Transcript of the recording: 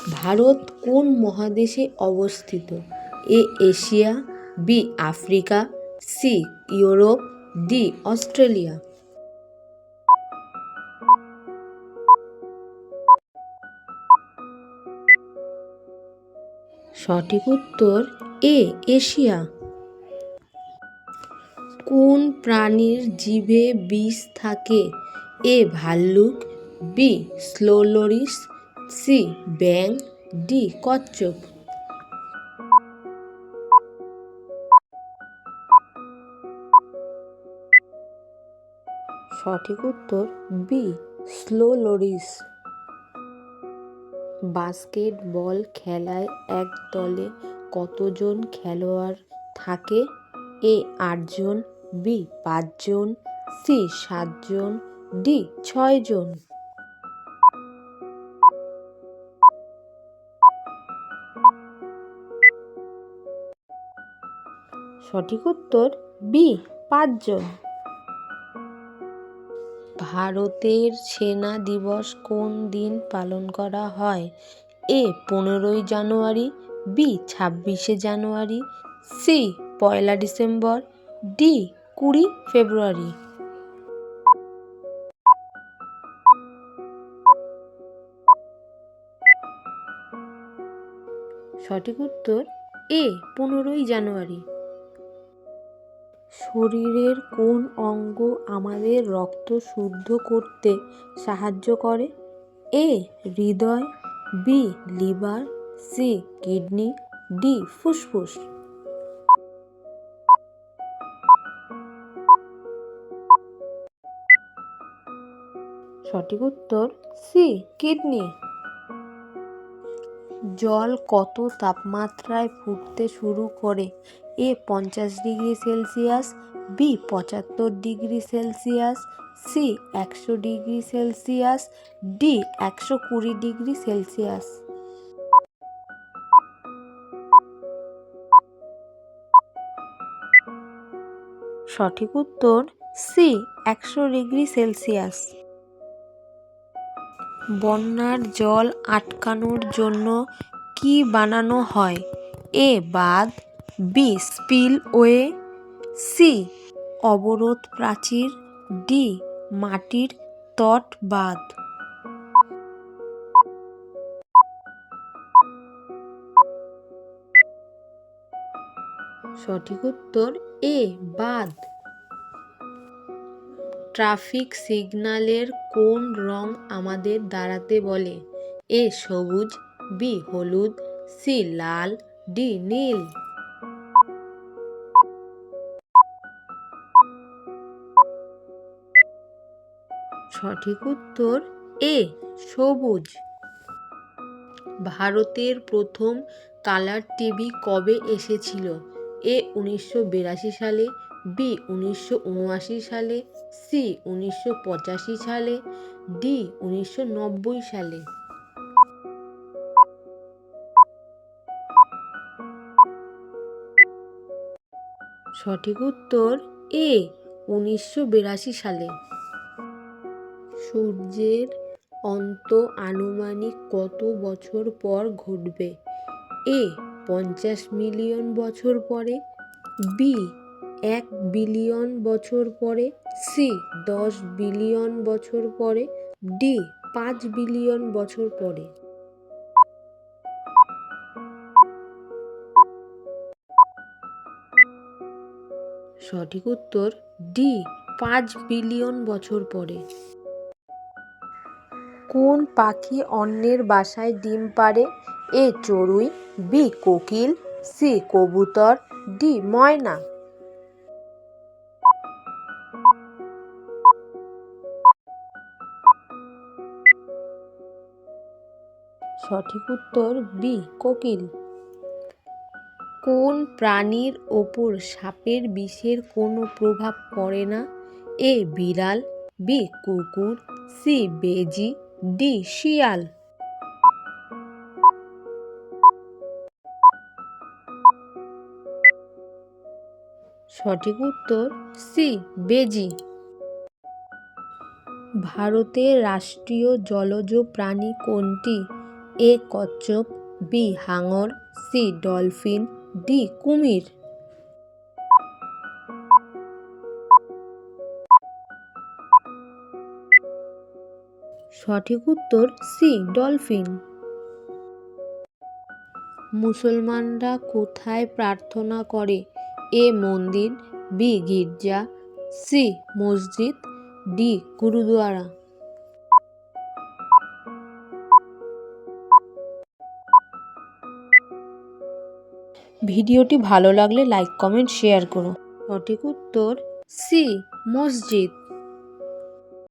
ভারত কোন মহাদেশে অবস্থিত? A Asia, B Africa, C Europe, D Australia. সঠিক উত্তর এ এশিয়া। কোন প্রাণীর জিভে বিষ থাকে? এ ভাল্লুক, বি স্লো লরিস, সি ব্যাং, ডি কচ্ছপ। সঠিক উত্তর বি স্লো লরিস। বাস্কেটবল খেলায় এক দলে কতজন খেলোয়াড় থাকে? এ ৮ জন, বি ৫ জন, সি ৭ জন, ডি ৬ জন। সঠিক উত্তর বি ৫ জন। ভারতের সেনা দিবস কোন দিন পালন করা হয়? এ ১৫ই জানুয়ারি, বি ২৬শে জানুয়ারি, সি ১লা ডিসেম্বর, ডি ২০ ফেব্রুয়ারি। সঠিক উত্তর এ ১৫ই জানুয়ারি। শরীরের কোন অঙ্গ আমাদের রক্ত শুদ্ধ করতে সাহায্য করে? এ হৃদয়, B liver, C kidney, D ফুসফুস। সঠিক উত্তর সি কিডনি। জল কত তাপমাত্রায় ফুটতে শুরু করে? A ৫০ degree Celsius, B ৭৫ degree Celsius, C ১০০ degree Celsius, D ১২০ degree Celsius. সঠিক উত্তর সি ১০০ ডিগ্রি সেলসিয়াস। বন্যার জল আটকানোর জন্য কি বানানো হয়? এ বাঁধ, বি স্পিলওয়ে, সি অবরোধ প্রাচীর, ডি মাটির তট বাঁধ। সঠিক উত্তর এ বাঁধ। ট্রাফিক সিগন্যালের কোন রং আমাদের দাঁড়াতে বলে? এ সবুজ, বি হলুদ, সি লাল, ডি নীল। সঠিক উত্তর এ সবুজ। ভারতের প্রথম কালার টিভি কবে এসেছিল? এ ১৯৮২ সালে, বি ১৯৭৯ সালে, সি ১৯৮৫ সালে, ডি ১৯৯০ সালে। সঠিক উত্তর এ ১৯৮২ সালে। সূর্যের অন্ত আনুমানিক কত বছর পর ঘটবে? এ ৫০ মিলিয়ন বছর পরে, বি ১ বিলিয়ন বছর পরে, সি ১০ বিলিয়ন বছর পরে, ডি ৫ বিলিয়ন বছর পরে। সঠিক উত্তর ডি ৫ বিলিয়ন বছর পরে। কোন পাখি অন্যের বাসায় ডিম পাড়ে? এ চড়ুই, বি কোকিল, সি কবুতর, ডি ময়না। সঠিক উত্তর বি কোকিল। কোন প্রাণীর ওপর সাপের বিষের কোনো প্রভাব পড়ে না? এ বিড়াল, বি কুকুর, সি বেজি, ডি শিয়াল। সঠিক উত্তর সি বেজি। ভারতের রাষ্ট্রীয় জলজ প্রাণী কোনটি? এ কচ্ছপ, বি হাঙর, সি ডলফিন, ডি কুমির। সঠিক উত্তর সি ডলফিন। মুসলমানরা কোথায় প্রার্থনা করে? এ মন্দির, বি গির্জা, সি মসজিদ, ডি গুরুদুয়ারা। ভিডিওটি ভালো লাগলে লাইক কমেন্ট শেয়ার করো। সঠিক উত্তর সি মসজিদ।